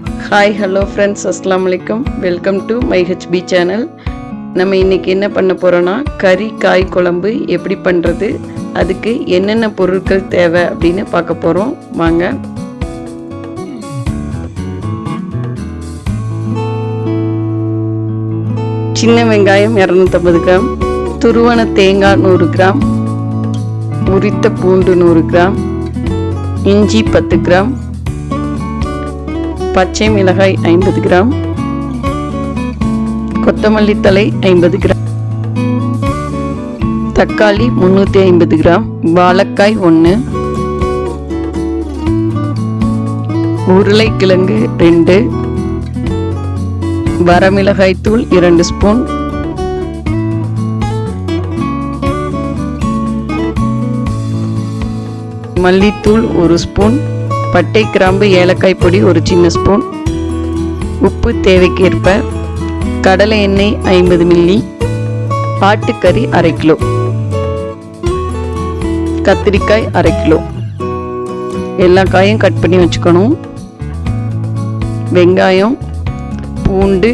Hi hello friends, அஸ்ஸலாமு அலைக்கும். Welcome to my HP channel. நம்ம இன்றைக்கி என்ன பண்ண போகிறோன்னா, கறி காய் குழம்பு எப்படி பண்ணுறது, அதுக்கு என்னென்ன பொருட்கள் தேவை அப்படின்னு பார்க்க போகிறோம். வாங்க. சின்ன வெங்காயம் 250 கிராம், துருவன தேங்காய் 100 கிராம், உரித்த பூண்டு 100 கிராம், இஞ்சி 10 கிராம், பச்சை மிளகாய் 50 கிராம், கொத்தமல்லி தழை 50 கிராம், தக்காளி 350 கிராம், வாழைக்காய் 1, உருளைக்கிழங்கு 2, வரமிளகாய் தூள் 2 ஸ்பூன், மல்லித்தூள் 1 ஸ்பூன், பட்டை கிராம்பு ஏலக்காய் பொடி 1 சின்ன ஸ்பூன், உப்பு தேவைக்கேற்ப, கடலை எண்ணெய் 50 மில்லி, ஆட்டுக்கறி 1/2 கிலோ, கத்திரிக்காய் 1/2 கிலோ. எல்லா காயும் கட் பண்ணி வச்சுக்கணும். வெங்காயம், பூண்டு,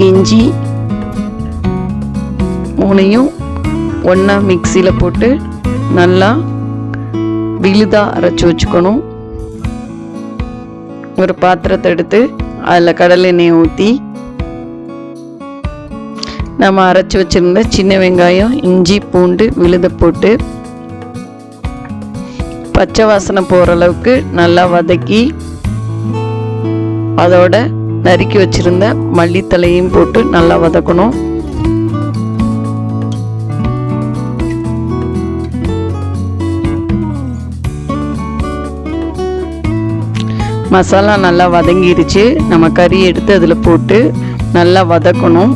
இஞ்சி மூணையும் ஒன்றா மிக்சியில் போட்டு நல்லா விழுதாக அரைச்சி வச்சுக்கணும். ஒரு பாத்திரத்தை எடுத்து அதில் கடலை எண்ணெயை ஊற்றி நம்ம அரைச்சி வச்சுருந்த சின்ன வெங்காயம், இஞ்சி, பூண்டு விழுத போட்டு பச்சை வாசனை போகிற அளவுக்கு நல்லா வதக்கி அதோட நறுக்கி வச்சுருந்த மல்லித்தலையும் போட்டு நல்லா வதக்கணும். மசாலா நல்லா வதங்கிருச்சு. நம்ம கறி எடுத்து அதில் போட்டு நல்லா வதக்கணும்.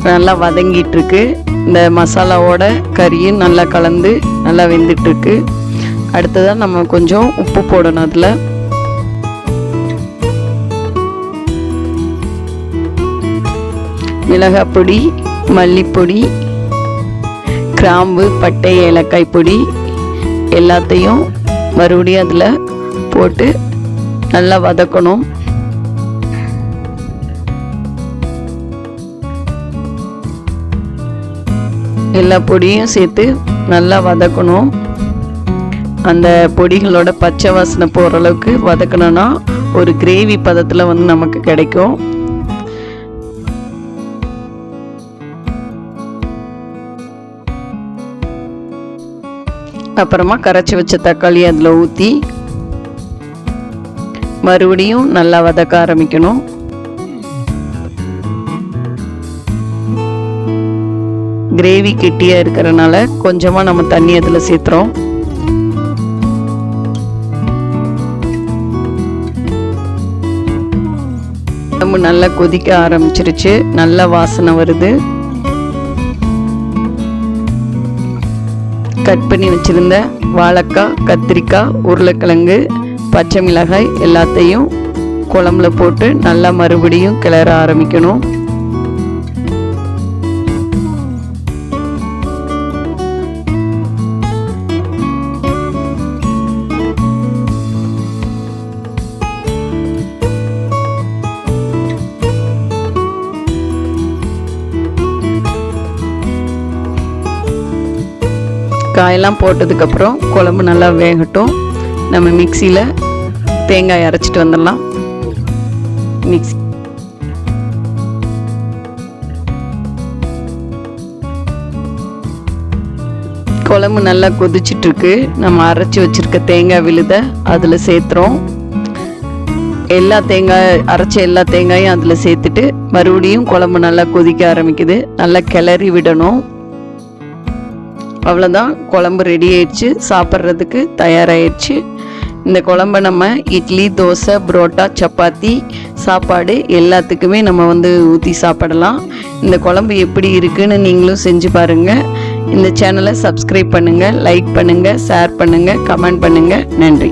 நல்லா வதங்கிட்டு இருக்கு. இந்த மசாலாவோட கறியும் நல்லா கலந்து நல்லா வெந்துட்டு இருக்கு. அடுத்ததான் நம்ம கொஞ்சம் உப்பு போடணும். அதில் மிளகாய் பொடி, மல்லிப்பொடி, கிராம்பு, பட்டை, ஏலக்காய் பொடி எல்லாத்தையும் மறுபடியும் அதில் போட்டு நல்லா வதக்கணும். எல்லா பொடியும் சேர்த்து நல்லா வதக்கணும். அந்த பொடிகளோட பச்சை வாசனை போகிற அளவுக்கு வதக்கணும்னா ஒரு கிரேவி பதத்தில் நமக்கு கிடைக்கும். அப்புறமா கரைச்சி வச்ச தக்காளி அதில் ஊற்றி மறுபடியும் நல்லா வதக்க ஆரம்பிக்கணும். கிரேவி கெட்டியாக இருக்கிறனால கொஞ்சமாக நம்ம தண்ணி அதில் சேர்த்துறோம். நம்ம நல்லா கொதிக்க ஆரம்பிச்சிருச்சு. நல்ல வாசனை வருது. கட் பண்ணி வச்சுருந்த வாழைக்காய், கத்திரிக்காய், உருளைக்கிழங்கு, பச்சை மிளகாய் எல்லாத்தையும் குழம்புல போட்டு நல்லா மறுபடியும் கிளற ஆரம்பிக்கணும். காயெல்லாம் போட்டதுக்கப்புறம் குழம்பு நல்லா வேகட்டும். நம்ம மிக்சியில் தேங்காய் அரைச்சிட்டு வந்துடலாம். மிக்சி குழம்பு நல்லா கொதிச்சிட்ருக்கு. நம்ம அரைச்சி வச்சுருக்க தேங்காய் விழுத அதில் சேர்த்துறோம். அரைச்ச எல்லா தேங்காயும் அதில் சேர்த்துட்டு மறுபடியும் குழம்பு நல்லா கொதிக்க ஆரம்பிக்குது. நல்லா கிளறி விடணும். அவ்வளோதான், குழம்பு ரெடி ஆயிடுச்சு. சாப்பிட்றதுக்கு தயாராகிடுச்சு. இந்த குழம்பை நம்ம இட்லி, தோசை, புரோட்டா, சப்பாத்தி, சாப்பாடு எல்லாத்துக்குமே நம்ம ஊற்றி சாப்பிடலாம். இந்த குழம்பு எப்படி இருக்குன்னு நீங்களும் செஞ்சு பாருங்கள். இந்த சேனலை சப்ஸ்கிரைப் பண்ணுங்கள், லைக் பண்ணுங்கள், ஷேர் பண்ணுங்கள், கமெண்ட் பண்ணுங்கள். நன்றி.